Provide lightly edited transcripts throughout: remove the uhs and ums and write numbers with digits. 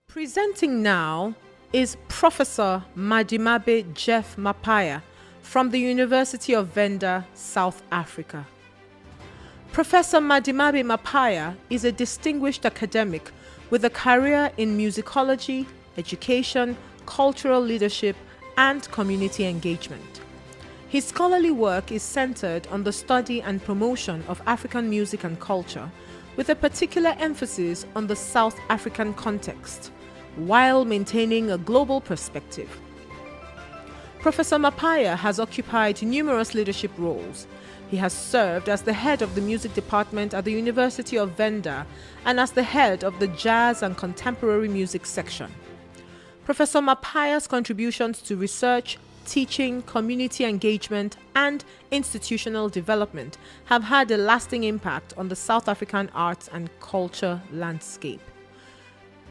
Presenting now is Professor Madimabe Geoff Mapaya from the University of Venda, South Africa. Professor Madimabe Mapaya is a distinguished academic with a career in musicology, education, cultural leadership, and community engagement. His scholarly work is centered on the study and promotion of African music and culture, with a particular emphasis on the South African context, while maintaining a global perspective. Professor Mapaya has occupied numerous leadership roles. He has served as the head of the music department at the University of Venda and as the head of the jazz and contemporary music section. Professor Mapaya's contributions to research, teaching, community engagement, and institutional development have had a lasting impact on the South African arts and culture landscape.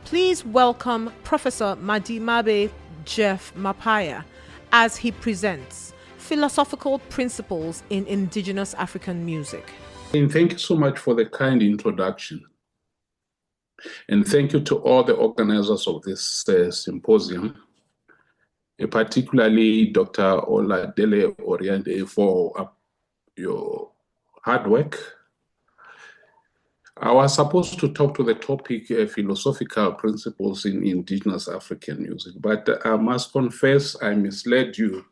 Please welcome Professor Madimabe Geoff Mapaya as he presents Philosophical Principles in Indigenous African Music. And thank you so much for the kind introduction. And thank you to all the organizers of this symposium, particularly Dr. Oladele Oriande for your hard work. I was supposed to talk to the topic philosophical principles in indigenous African music, but I must confess I misled you.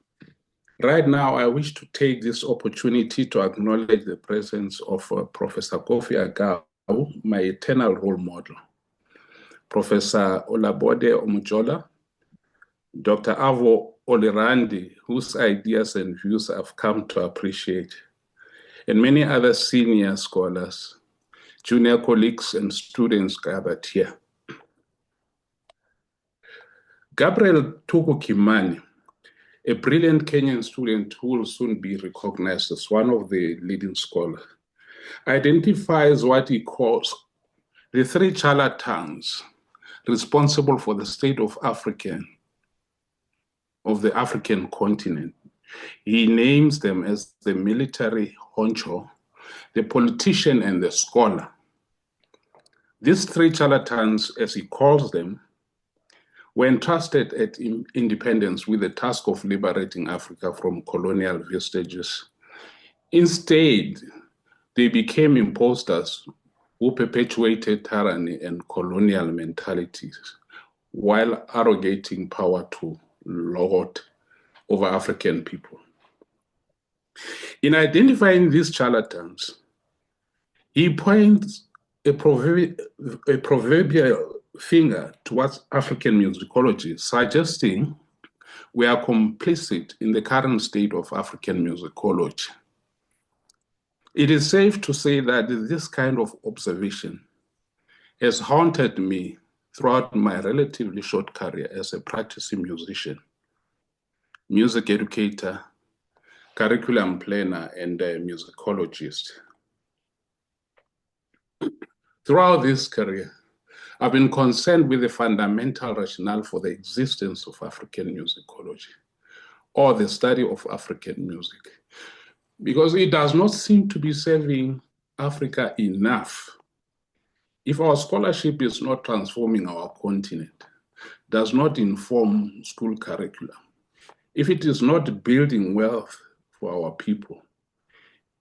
Right now, I wish to take this opportunity to acknowledge the presence of Professor Kofi Agao, my eternal role model, Professor Olabode Omujola, Dr. Avo Olirandi, whose ideas and views I've come to appreciate, and many other senior scholars, junior colleagues, and students gathered here. Gabriel Tuku Kimani, a brilliant Kenyan student who will soon be recognized as one of the leading scholars, identifies what he calls the three charlatans responsible for the state of the African continent. He names them as the military honcho, the politician, and the scholar. These three charlatans, as he calls them, were entrusted at independence with the task of liberating Africa from colonial vestiges. Instead, they became imposters who perpetuated tyranny and colonial mentalities while arrogating power to lord over African people. In identifying these charlatans, he points a proverbial finger towards African musicology, suggesting we are complicit in the current state of African musicology. It is safe to say that this kind of observation has haunted me throughout my relatively short career as a practicing musician, music educator, curriculum planner, and a musicologist. Throughout this career, I've been concerned with the fundamental rationale for the existence of African musicology, or the study of African music, because it does not seem to be serving Africa enough. If our scholarship is not transforming our continent, does not inform school curriculum, if it is not building wealth for our people,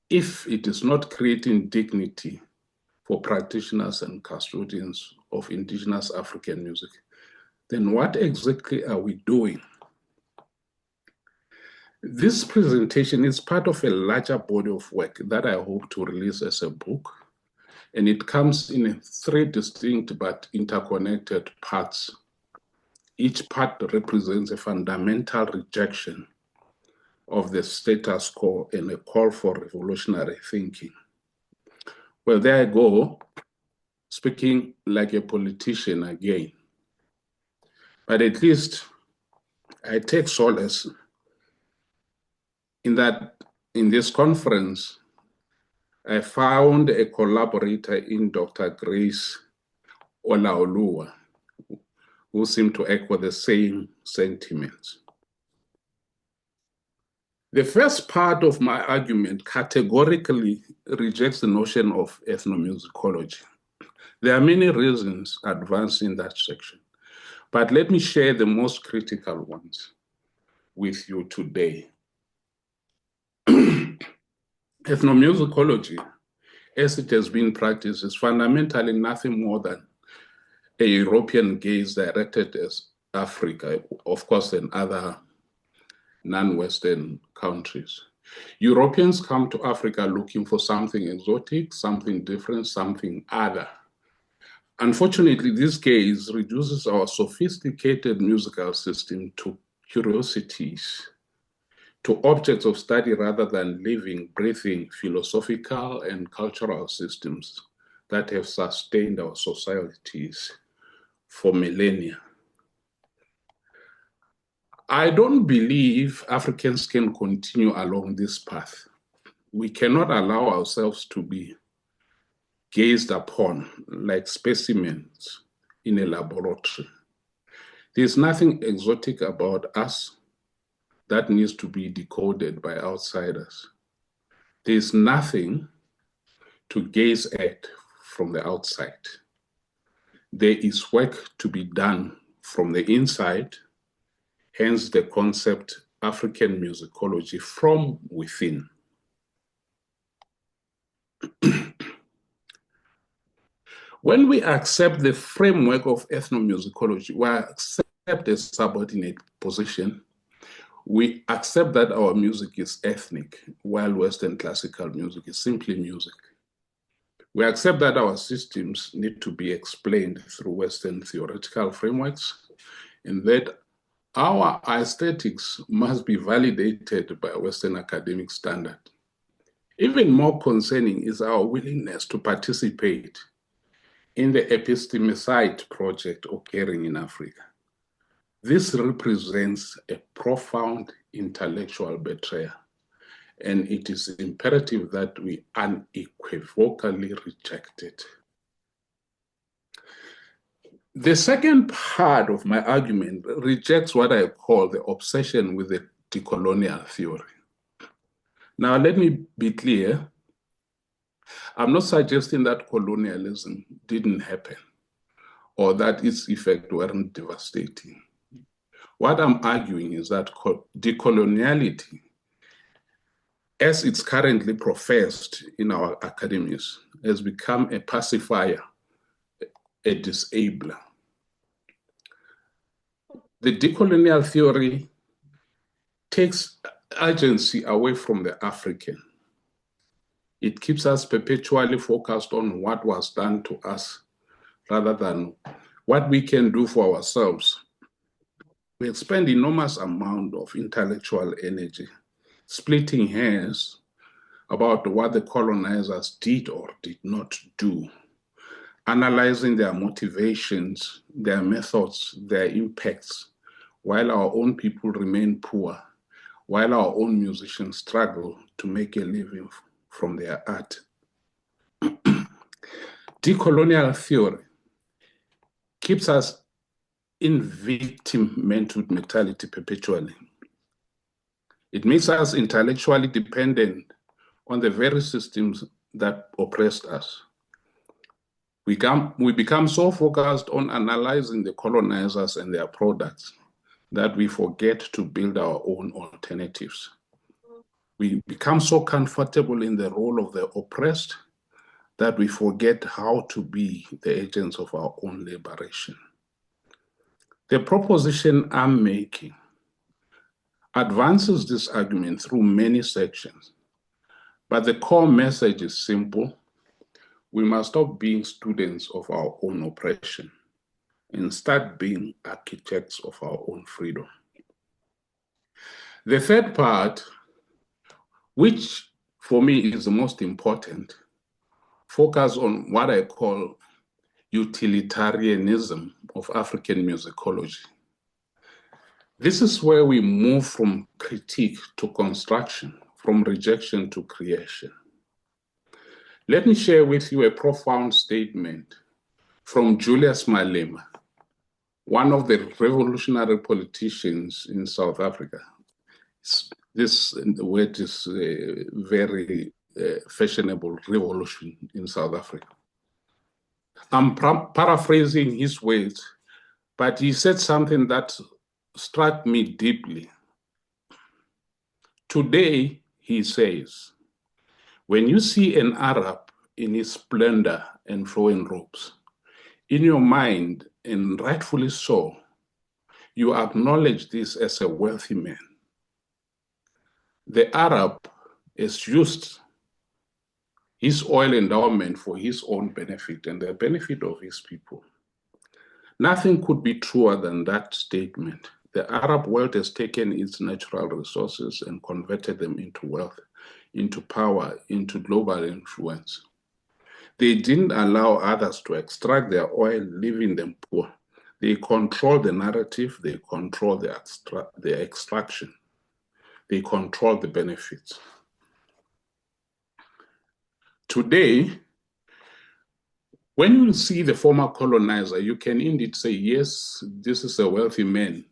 if it is not creating dignity for practitioners and custodians of indigenous African music, then what exactly are we doing? This presentation is part of a larger body of work that I hope to release as a book, and it comes in three distinct but interconnected parts. Each part represents a fundamental rejection of the status quo and a call for revolutionary thinking. Well, there I go, speaking like a politician again. But at least I take solace in that in this conference, I found a collaborator in Dr. Grace Olaoluwa, who seemed to echo the same sentiments. The first part of my argument categorically rejects the notion of ethnomusicology. There are many reasons advanced in that section, But let me share the most critical ones with you today. Ethnomusicology, as it has been practiced, is fundamentally nothing more than a European gaze directed at Africa, of course, and other non-Western countries. Europeans come to Africa looking for something exotic, something different, something other. Unfortunately, this gaze reduces our sophisticated musical system to curiosities, to objects of study rather than living, breathing, philosophical and cultural systems that have sustained our societies for millennia. I don't believe Africans can continue along this path. We cannot allow ourselves to be gazed upon like specimens in a laboratory. There's nothing exotic about us that needs to be decoded by outsiders. There's nothing to gaze at from the outside. There is work to be done from the inside, hence the concept African musicology from within. When we accept the framework of ethnomusicology, we accept a subordinate position. We accept that our music is ethnic, while Western classical music is simply music. We accept that our systems need to be explained through Western theoretical frameworks, and that our aesthetics must be validated by Western academic standard. Even more concerning is our willingness to participate in the epistemicide project occurring in Africa. This represents a profound intellectual betrayal, and it is imperative that we unequivocally reject it. The second part of my argument rejects what I call the obsession with the decolonial theory. Now, let me be clear. I'm not suggesting that colonialism didn't happen or that its effects weren't devastating. What I'm arguing is that decoloniality, as it's currently professed in our academies, has become a pacifier, a disabler. The decolonial theory takes agency away from the African. It keeps us perpetually focused on what was done to us rather than what we can do for ourselves. We expend enormous amount of intellectual energy splitting hairs about what the colonizers did or did not do, analyzing their motivations, their methods, their impacts, while our own people remain poor, while our own musicians struggle to make a living from their art. Decolonial theory keeps us in victim mentality perpetually. It makes us intellectually dependent on the very systems that oppressed us. We become so focused on analyzing the colonizers and their products that we forget to build our own alternatives. We become so comfortable in the role of the oppressed that we forget how to be the agents of our own liberation. The proposition I'm making advances this argument through many sections, but the core message is simple. We must stop being students of our own oppression and start being architects of our own freedom. The third part, which for me is the most important, focus on what I call utilitarianism of African musicology. This is where we move from critique to construction, from rejection to creation. Let me share with you a profound statement from Julius Malema, one of the revolutionary politicians in South Africa. This word is a very fashionable revolution in South Africa. I'm paraphrasing his words, But he said something that struck me deeply. Today, he says, when you see an Arab in his splendor and flowing robes, in your mind, and rightfully so, you acknowledge this as a wealthy man. The Arab has used his oil endowment for his own benefit and the benefit of his people. Nothing could be truer than that statement. The Arab world has taken its natural resources and converted them into wealth, into power, into global influence. They didn't allow others to extract their oil, leaving them poor. They control the narrative, they control the extraction, they control the benefits. Today, when you see the former colonizer, you can indeed say, yes, this is a wealthy man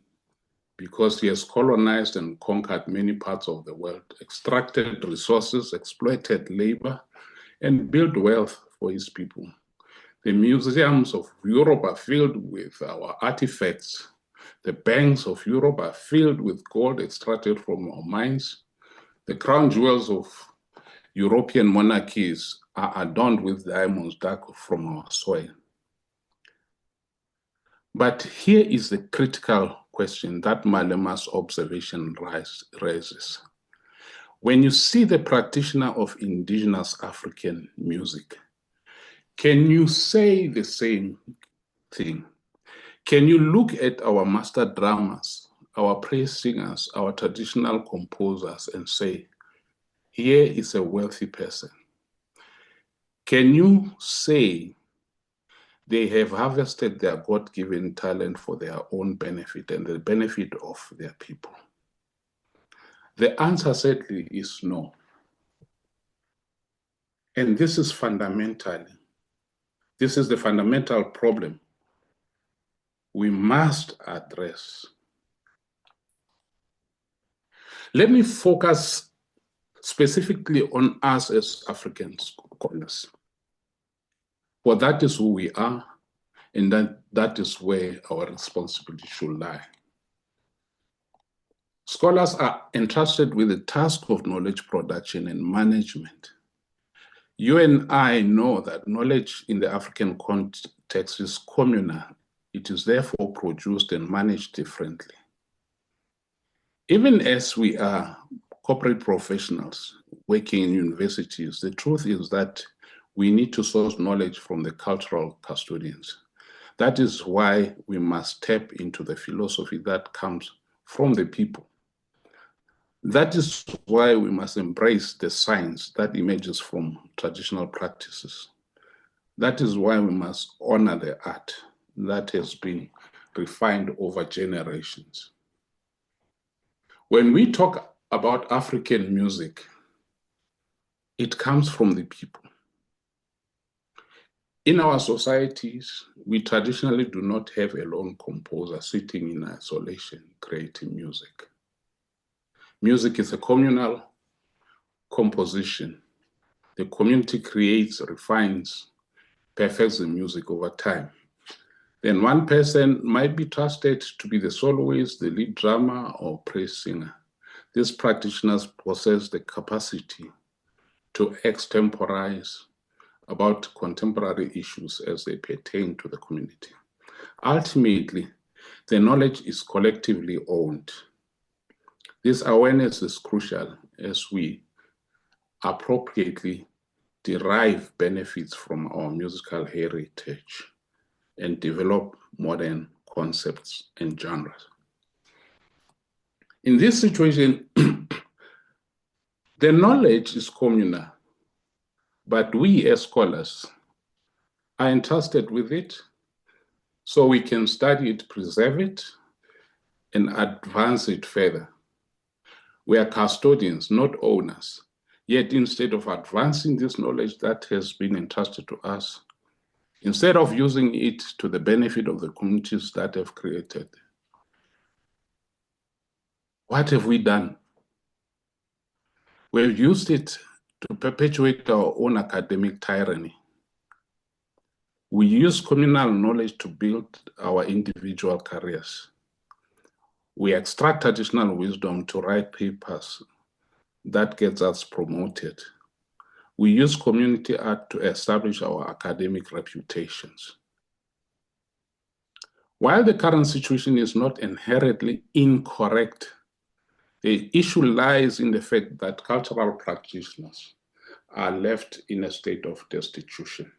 because he has colonized and conquered many parts of the world, extracted resources, exploited labor, and built wealth for his people. The museums of Europe are filled with our artifacts. The banks of Europe are filled with gold extracted from our mines. The crown jewels of European monarchies are adorned with diamonds dug from our soil. But here is the critical question that Malema's observation raises. When you see the practitioner of indigenous African music, can you say the same thing? Can you look at our master drummers, our praise singers, our traditional composers and say, here is a wealthy person? Can you say they have harvested their God-given talent for their own benefit and the benefit of their people? The answer certainly is no. And this is the fundamental problem we must address. Let me focus specifically on us as African scholars. For that is who we are, and that is where our responsibility should lie. Scholars are entrusted with the task of knowledge production and management. You and I know that knowledge in the African context is communal. It is therefore produced and managed differently. Even as we are corporate professionals working in universities, the truth is that we need to source knowledge from the cultural custodians. That is why we must tap into the philosophy that comes from the people. That is why we must embrace the science that emerges from traditional practices. That is why we must honor the art that has been refined over generations. When we talk about African music, it comes from the people. In our societies, we traditionally do not have a lone composer sitting in isolation creating music. Music is a communal composition. The community creates, refines, perfects the music over time. Then one person might be trusted to be the soloist, the lead drummer, or praise singer. These practitioners possess the capacity to extemporize about contemporary issues as they pertain to the community. Ultimately, the knowledge is collectively owned. This awareness is crucial as we appropriately derive benefits from our musical heritage and develop modern concepts and genres. In this situation, the knowledge is communal, but we as scholars are entrusted with it so we can study it, preserve it, and advance it further. We are custodians, not owners. Yet instead of advancing this knowledge that has been entrusted to us, instead of using it to the benefit of the communities that have created, what have we done? We've used it to perpetuate our own academic tyranny. We use communal knowledge to build our individual careers. We extract traditional wisdom to write papers that gets us promoted. We use community art to establish our academic reputations. While the current situation is not inherently incorrect, the issue lies in the fact that cultural practitioners are left in a state of destitution.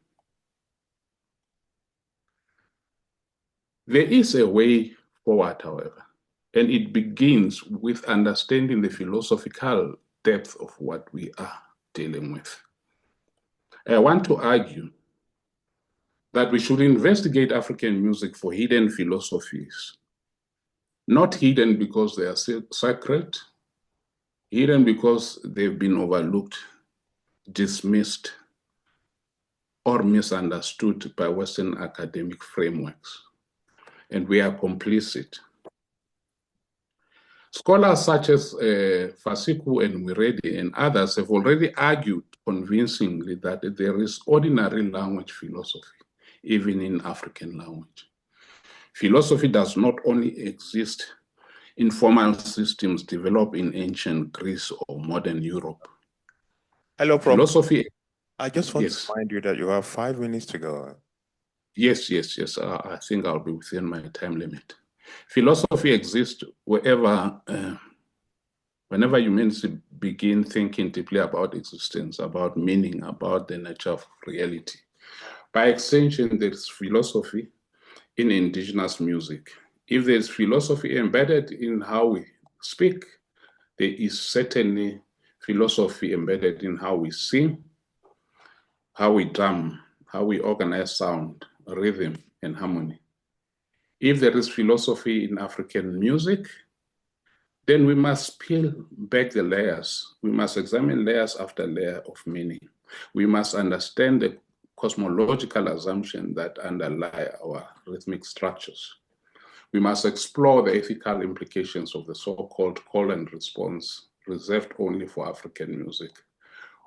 There is a way forward, however, and it begins with understanding the philosophical depth of what we are dealing with. I want to argue that we should investigate African music for hidden philosophies, not hidden because they are sacred, hidden because they've been overlooked, dismissed, or misunderstood by Western academic frameworks, and we are complicit. Scholars such as Fasiku and Wiredi and others have already argued convincingly that there is ordinary language philosophy, even in African language. Philosophy does not only exist in formal systems developed in ancient Greece or modern Europe. Hello, Prof. Philosophy. I just want to remind you that you have 5 minutes to go. Yes. I think I'll be within my time limit. Philosophy exists wherever, whenever humans begin thinking deeply about existence, about meaning, about the nature of reality. By extension, there's philosophy in indigenous music. If there's philosophy embedded in how we speak, there is certainly philosophy embedded in how we sing, how we drum, how we organize sound, rhythm, and harmony. If there is philosophy in African music, then we must peel back the layers. We must examine layers after layer of meaning. We must understand the cosmological assumptions that underlie our rhythmic structures. We must explore the ethical implications of the so-called call and response reserved only for African music.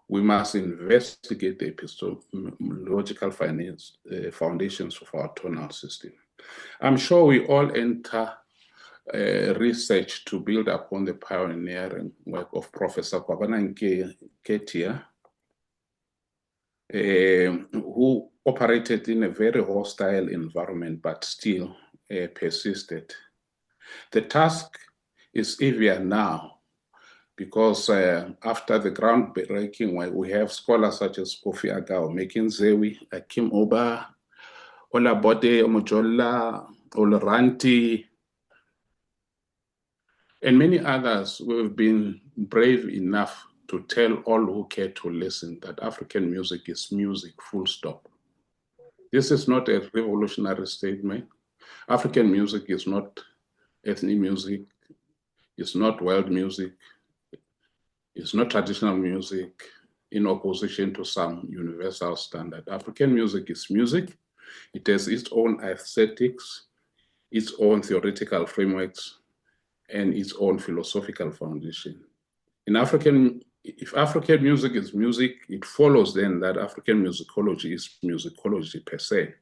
We must investigate the epistemological foundations of our tonal system. I'm sure we all enter research to build upon the pioneering work of Professor Kwabena Nketia, who operated in a very hostile environment, but still persisted. The task is easier now because after the groundbreaking work, we have scholars such as Kofi Agao, making Zewi, Akim Oba, Olabode Omojola, Oloranti, and many others who have been brave enough to tell all who care to listen that African music is music, full stop. This is not a revolutionary statement. African music is not ethnic music, it's not world music, it's not traditional music in opposition to some universal standard. African music is music. It has its own aesthetics, its own theoretical frameworks, and its own philosophical foundation. If African music is music, it follows then that African musicology is musicology per se.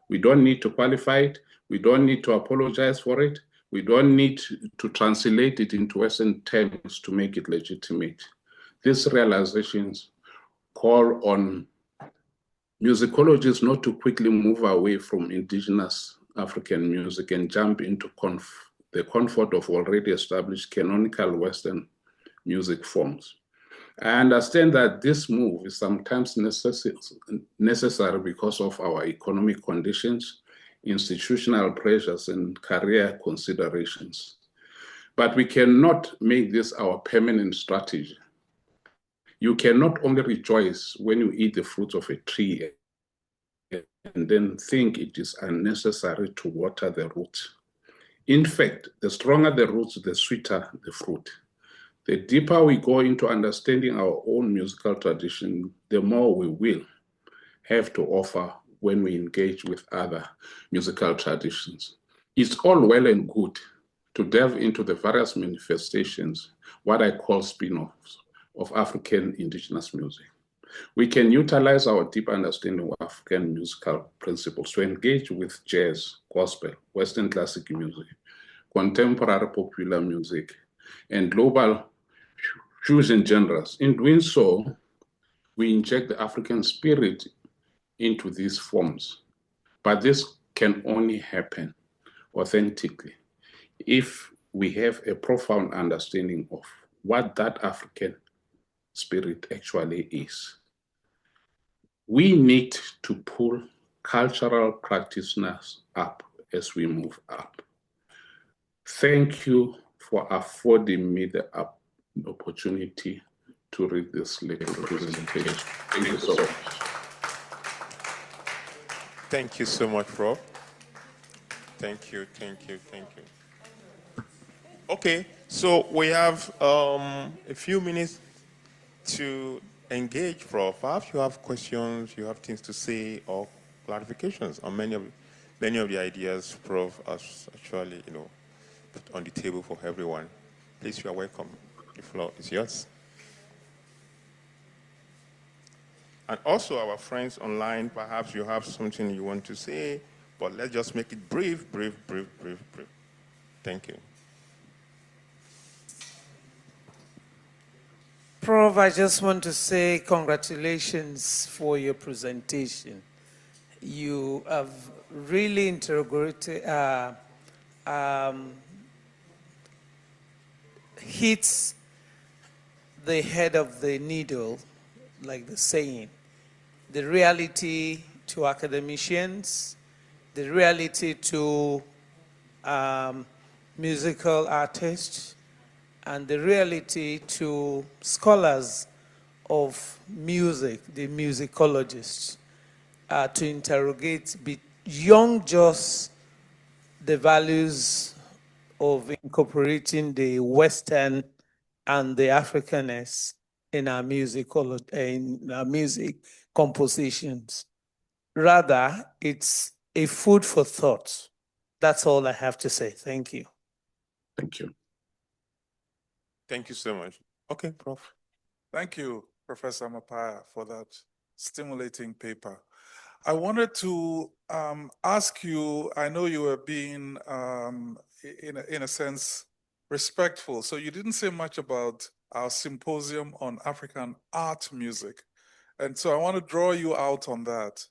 We don't need to qualify it. We don't need to apologize for it. We don't need to translate it into Western terms to make it legitimate. These realizations call on musicologists not to quickly move away from indigenous African music and jump into the comfort of already established canonical Western music forms. I understand that this move is sometimes necessary because of our economic conditions, institutional pressures, and career considerations. But we cannot make this our permanent strategy. You cannot only rejoice when you eat the fruits of a tree and then think it is unnecessary to water the roots. In fact, the stronger the roots, the sweeter the fruit. The deeper we go into understanding our own musical tradition, the more we will have to offer when we engage with other musical traditions. It's all well and good to delve into the various manifestations, what I call spin-offs, of African indigenous music. We can utilize our deep understanding of African musical principles to engage with jazz, gospel, Western classic music, contemporary popular music, and global fusion genres. In doing so, we inject the African spirit into these forms. But this can only happen authentically if we have a profound understanding of what that African spirit actually is. We need to pull cultural practitioners up as we move up. Thank you for affording me the opportunity to read this little presentation. Thank you so much. Thank you so much, Prof. Thank you. Okay, so we have a few minutes to engage, Prof. Perhaps you have questions, you have things to say, or clarifications on many of the ideas Prof has actually, put on the table for everyone. Please, you are welcome. The floor is yours. And also, our friends online, perhaps you have something you want to say, but let's just make it brief. Thank you. Prof, I just want to say congratulations for your presentation. You have really interrogated, hits the head of the needle, like the saying. The reality to academicians, the reality to musical artists, and the reality to scholars of music, the musicologists, to interrogate beyond just the values of incorporating the Western and the Africanness in our music compositions. Rather, it's a food for thought. That's all I have to say. Thank you. Thank you. Thank you so much. Okay, Prof. Thank you, Professor Mapaya, for that stimulating paper. I wanted to ask you, I know you were being, in a sense, respectful. So you didn't say much about our symposium on African art music. And so I want to draw you out on that.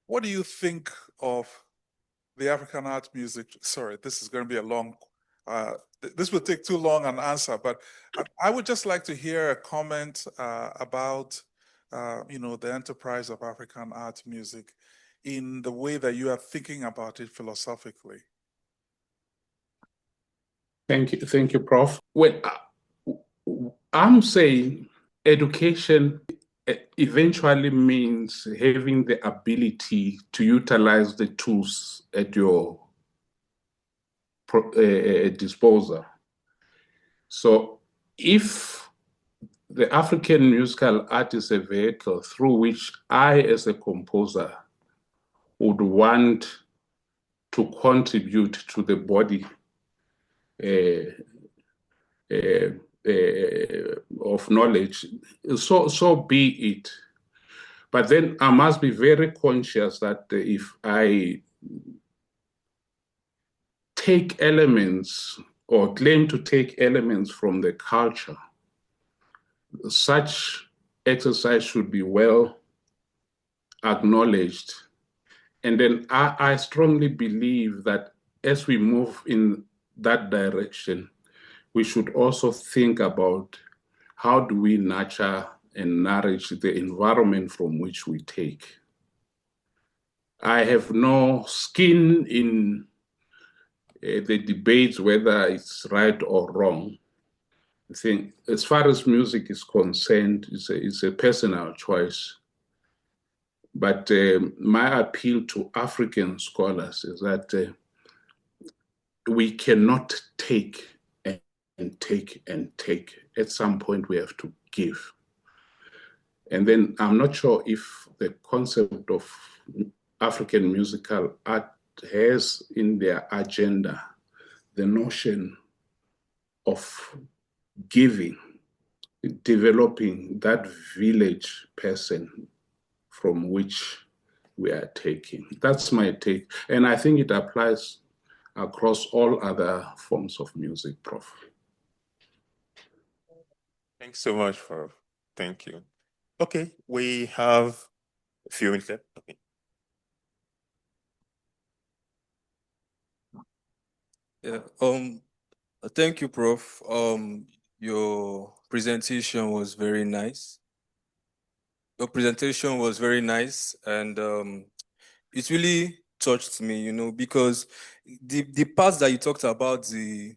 What do you think of the African art music? Sorry, this is going to be a long, this would take too long an answer, but I would just like to hear a comment about, the enterprise of African art music in the way that you are thinking about it philosophically. Thank you, Prof. Well, I'm saying education eventually means having the ability to utilize the tools at your disposal. So if the African musical art is a vehicle through which I, as a composer, would want to contribute to the body of knowledge, so be it. But then I must be very conscious that if I take elements or claim to take elements from the culture, such exercise should be well acknowledged. And then I strongly believe that as we move in that direction, we should also think about how do we nurture and nourish the environment from which we take. I have no skin in the debates whether it's right or wrong. I think as far as music is concerned, it's a personal choice. But my appeal to African scholars is that we cannot take and take and take. At some point, we have to give. And then I'm not sure if the concept of African musical art has in their agenda the notion of giving developing that village person from which we are taking. That's my take. And I think it applies across all other forms of music, Prof. Thanks so much, Prof. Thank you. Okay, we have a few minutes left. Okay. Yeah, thank you, Prof. Your presentation was very nice. Your presentation was very nice, and it really touched me, you know, because the parts that you talked about the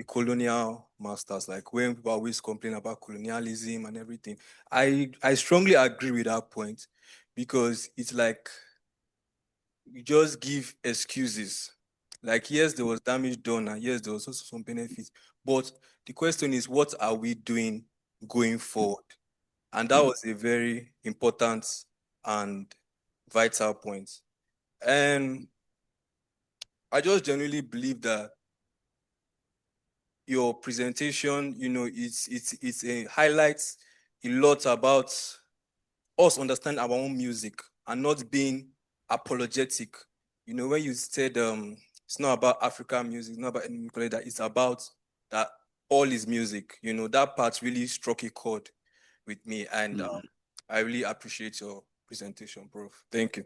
colonial masters, like when people always complain about colonialism and everything, I strongly agree with that point, because it's like you just give excuses. Like, yes, there was damage done, and yes, there was also some benefits. But the question is, what are we doing going forward? And that was a very important and vital point. And I just genuinely believe that your presentation, you know, it's a highlights a lot about us understanding our own music and not being apologetic. You know, when you said it's not about African music, it's not about any that, it's about that all is music. You know, that part really struck a chord with me, and I really appreciate your presentation, Prof. Thank you.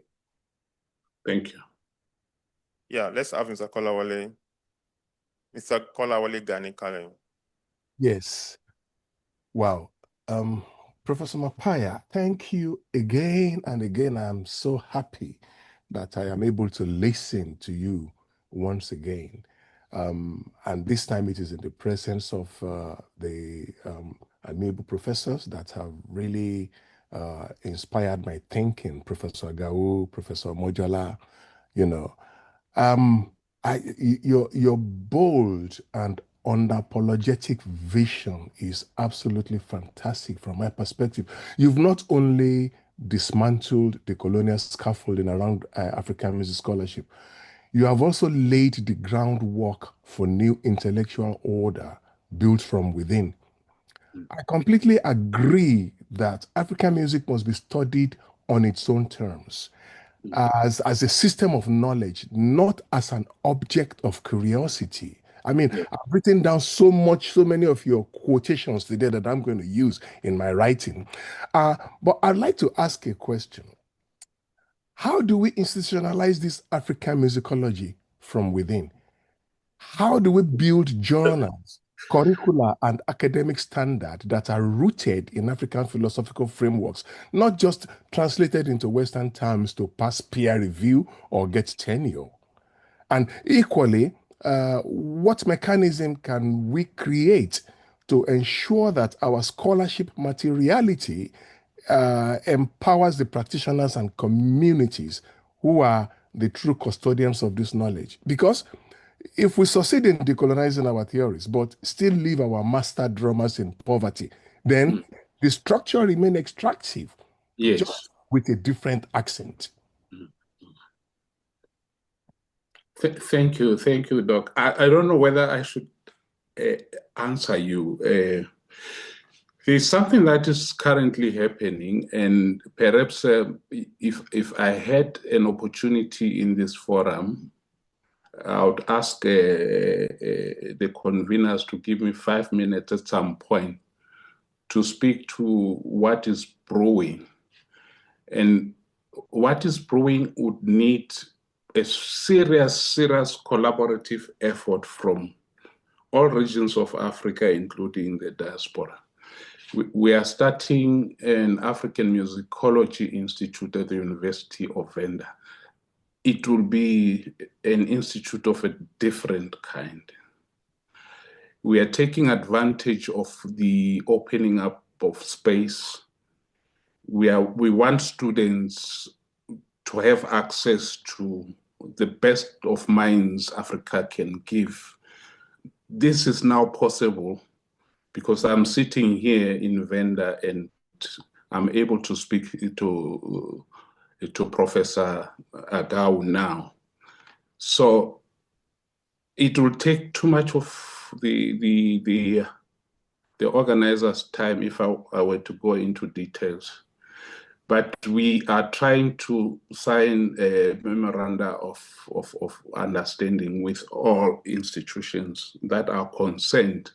Thank you. Yeah, let's have Mr. Kolawole. Mr. Kolawole Gani Kalen. Yes. Wow. Professor Mapaya, thank you again and again. I'm so happy that I am able to listen to you once again. And this time it is in the presence of the amiable professors that have really inspired my thinking, Professor Gao, Professor Mojala, you know. Your bold and unapologetic vision is absolutely fantastic from my perspective. You've not only dismantled the colonial scaffolding around African music scholarship, you have also laid the groundwork for new intellectual order built from within. I completely agree that African music must be studied on its own terms, as a system of knowledge, not as an object of curiosity. I mean, I've written down so many of your quotations today that I'm going to use in my writing. But I'd like to ask a question. How do we institutionalize this African musicology from within? How do we build journals, curricula, and academic standards that are rooted in African philosophical frameworks, not just translated into Western terms to pass peer review or get tenure? And equally, what mechanism can we create to ensure that our scholarship materiality empowers the practitioners and communities who are the true custodians of this knowledge? Because if we succeed in decolonizing our theories, but still leave our master drummers in poverty, then the structure remains extractive, just with a different accent. Thank you, Doc. I don't know whether I should answer you. There's something that is currently happening, and perhaps if I had an opportunity in this forum, I would ask the conveners to give me 5 minutes at some point to speak to what is brewing. And what is brewing would need a serious collaborative effort from all regions of Africa, including the diaspora. We are starting an African Musicology Institute at the University of Venda. It will be an institute of a different kind. We are taking advantage of the opening up of space. We want students to have access to the best of minds Africa can give. This is now possible because I'm sitting here in Venda and I'm able to speak to Professor Agau now. So it will take too much of the the organizers' time if I were to go into details. But we are trying to sign a memoranda of understanding with all institutions that are concerned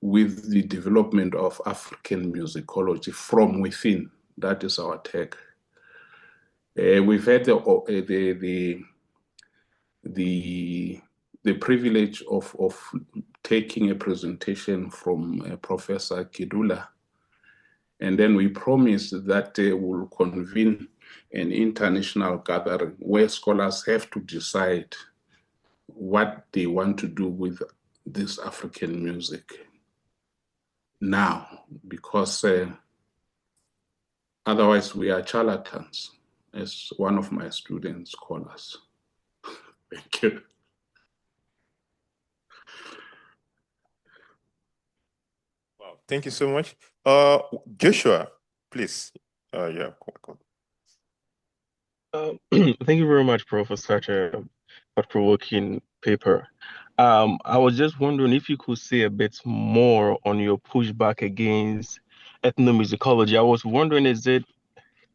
with the development of African musicology from within. That is our tag. We've had the privilege of taking a presentation from Professor Kidula, and then we promised that we'll convene an international gathering where scholars have to decide what they want to do with this African music now, because otherwise we are charlatans, as one of my students call us. Thank you. Wow, thank you so much. Joshua, please. Yeah. Thank you very much, Prof, for such a thought-provoking paper. I was just wondering if you could say a bit more on your pushback against ethnomusicology. I was wondering, is it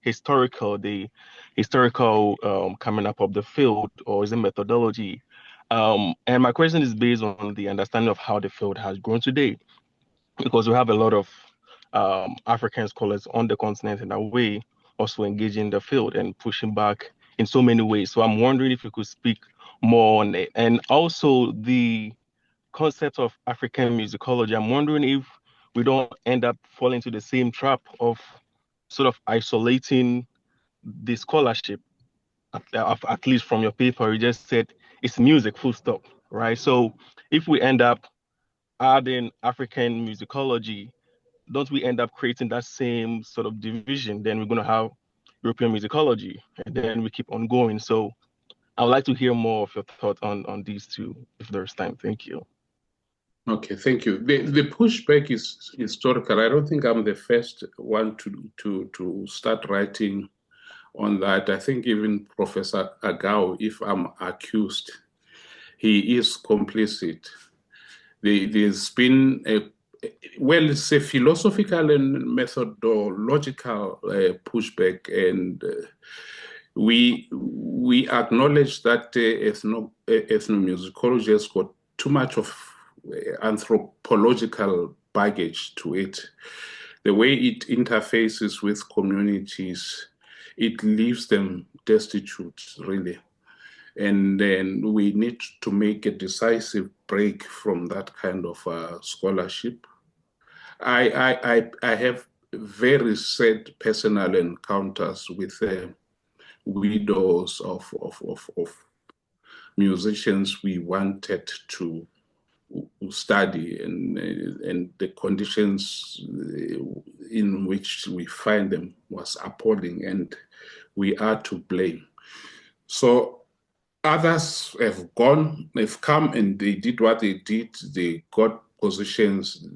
the historical coming up of the field, or is it methodology? And my question is based on the understanding of how the field has grown today, because we have a lot of African scholars on the continent in a way also engaging the field and pushing back in so many ways. So I'm wondering if you could speak more on it. And also the concept of African musicology. I'm wondering if we don't end up falling into the same trap of sort of isolating the scholarship, at least from your paper. You just said it's music, full stop, right? So if we end up adding African musicology, don't we end up creating that same sort of division? Then we're going to have European musicology, and then we keep on going. So I would like to hear more of your thoughts on these two, if there's time. Thank you. Okay, thank you. The pushback is historical. I don't think I'm the first one to start writing on that. I think even Professor Agao, if I'm accused, he is complicit. There's been it's a philosophical and methodological pushback, and we acknowledge that ethnomusicology has got too much of anthropological baggage to it. The way it interfaces with communities, it leaves them destitute, really. And then we need to make a decisive break from that kind of scholarship. I have very sad personal encounters with widows of musicians we wanted to study, and the conditions in which we find them was appalling, and we are to blame. So others have gone, they've come and they did what they did, they got positions,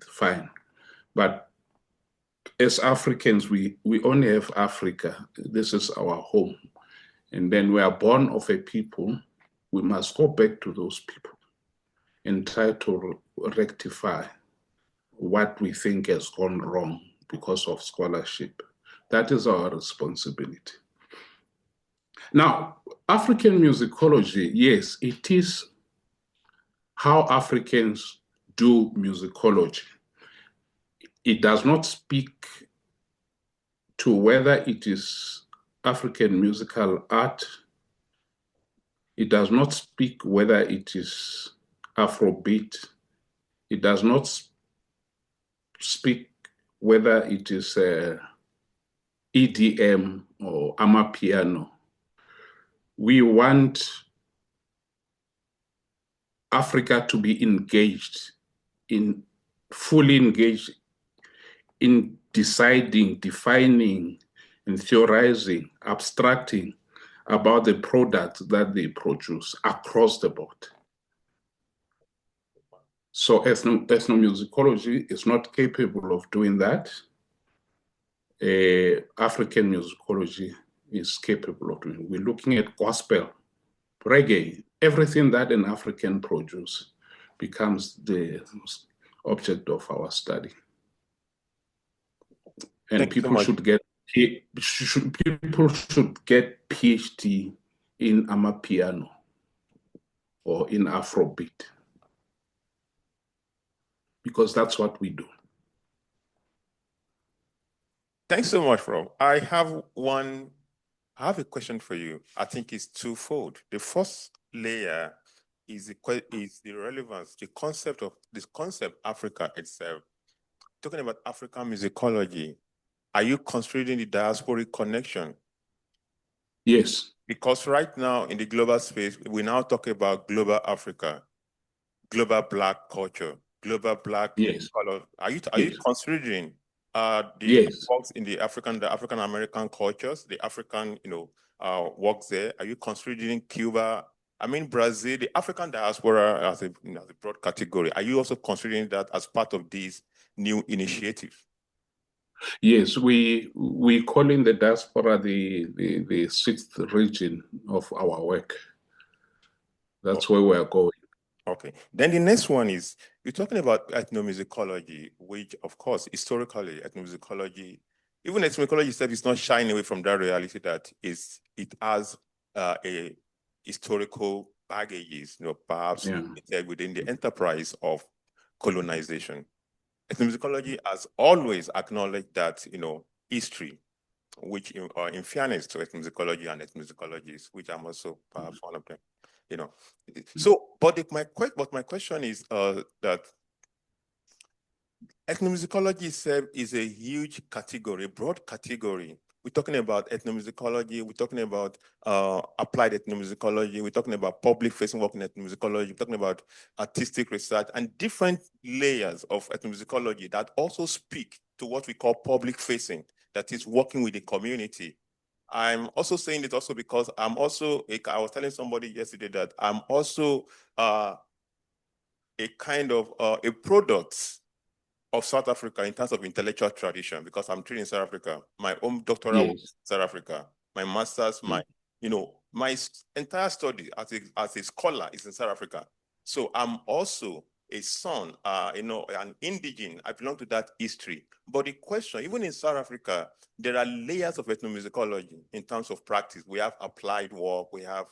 fine. But as Africans, we only have Africa. This is our home. And then we are born of a people, we must go back to those people and try to rectify what we think has gone wrong because of scholarship. That is our responsibility. Now, African musicology, yes, it is how Africans do musicology. It does not speak to whether it is African musical art. It does not speak whether it is Afrobeat. It does not speak whether it is EDM or Amapiano. We want Africa to be fully engaged in deciding, defining, and theorizing, abstracting about the products that they produce across the board. So ethnomusicology is not capable of doing that. African musicology is capable of doing it. We're looking at gospel, reggae, everything that an African produces becomes the object of our study. And Thank you so people much. should get PhD in Amapiano or in Afrobeat, because that's what we do. Thanks so much, Rob. I have a question for you. I think it's twofold. The first layer is the relevance, the concept of this concept, Africa itself. Talking about African musicology, are you considering the diasporic connection? Yes. Because right now in the global space, we now talk about global Africa, global Black culture, global Black color. Are you considering the works in the African American cultures, the African works there? Are you considering Cuba? I mean Brazil, the African diaspora as a broad category. Are you also considering that as part of these new initiatives? Yes, we call in the diaspora the sixth region of our work. That's where we are going. Okay. Then the next one is, you're talking about ethnomusicology, which of course, historically, ethnomusicology, even ethnomusicology itself is not shying away from that reality that it has a historical baggages, perhaps within the enterprise of colonization. Ethnomusicology has always acknowledged that, history, which in fairness to ethnomusicology and ethnomusicologists, which I'm also perhaps one of them, So, but my question is that ethnomusicology itself is a huge category, broad category. We're talking about ethnomusicology, we're talking about applied ethnomusicology, we're talking about public-facing work in ethnomusicology, we're talking about artistic research and different layers of ethnomusicology that also speak to what we call public-facing, that is working with the community. I'm also saying it also because I was telling somebody yesterday that I'm also a kind of a product of South Africa in terms of intellectual tradition, because I'm trained in South Africa. My own doctoral was in South Africa. My master's, my entire study as a scholar is in South Africa. So I'm also a son, an indigenous. I belong to that history. But the question, even in South Africa, there are layers of ethnomusicology in terms of practice. We have applied work, we have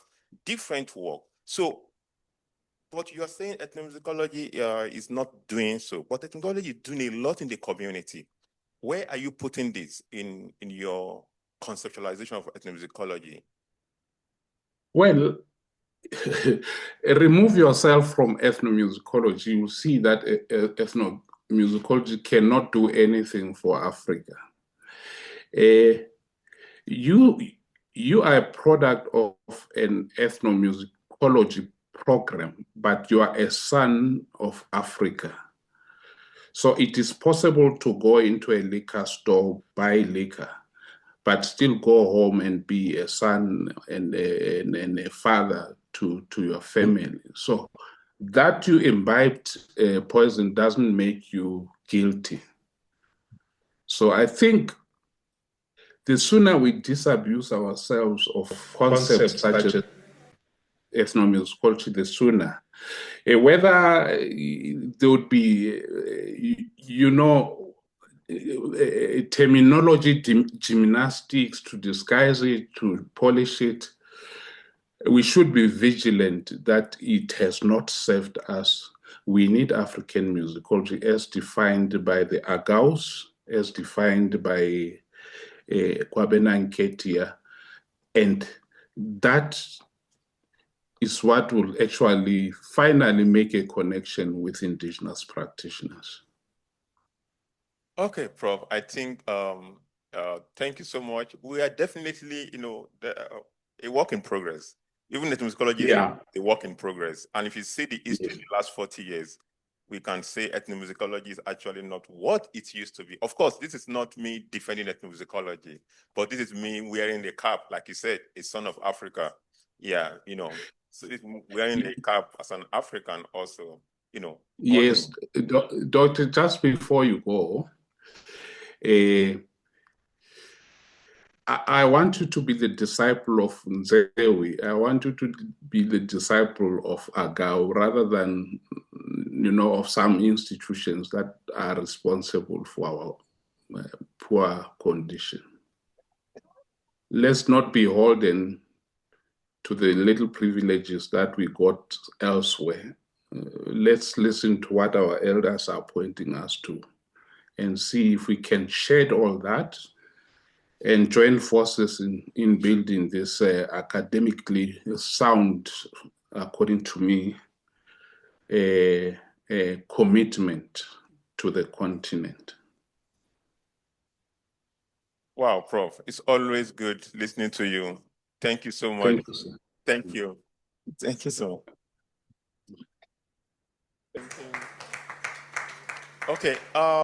different work. So, but you're saying ethnomusicology is not doing so, but ethnomusicology is doing a lot in the community. Where are you putting this in your conceptualization of ethnomusicology? Well, remove yourself from ethnomusicology, you see that ethnomusicology cannot do anything for Africa. You are a product of an ethnomusicology program, but you are a son of Africa. So it is possible to go into a liquor store, buy liquor, but still go home and be a son and a father to your family. So that you imbibed poison doesn't make you guilty. So I think the sooner we disabuse ourselves of concepts such as ethnomusicology, the sooner. Whether there would be, terminology gymnastics to disguise it, to polish it, we should be vigilant that it has not served us. We need African musicology as defined by the Agaus, as defined by Kwabena Nketia, and that is what will actually finally make a connection with indigenous practitioners. Okay, Prof. I think, thank you so much. We are definitely, a work in progress. Even ethnomusicology is a work in progress. And if you see the history in the last 40 years, we can say ethnomusicology is actually not what it used to be. Of course, this is not me defending ethnomusicology, but this is me wearing the cap, like you said, a son of Africa. Yeah, so wearing a cap as an African also, Yes, Doctor, just before you go, I want you to be the disciple of Nzewi. I want you to be the disciple of Agao rather than of some institutions that are responsible for our poor condition. Let's not be beholden to the little privileges that we got elsewhere. Let's listen to what our elders are pointing us to and see if we can shed all that and join forces in building this academically sound, according to me, a commitment to the continent. Wow, Prof. It's always good listening to you. Thank you so much. Thank you, sir. Thank you. Thank you so much. Thank you. Okay.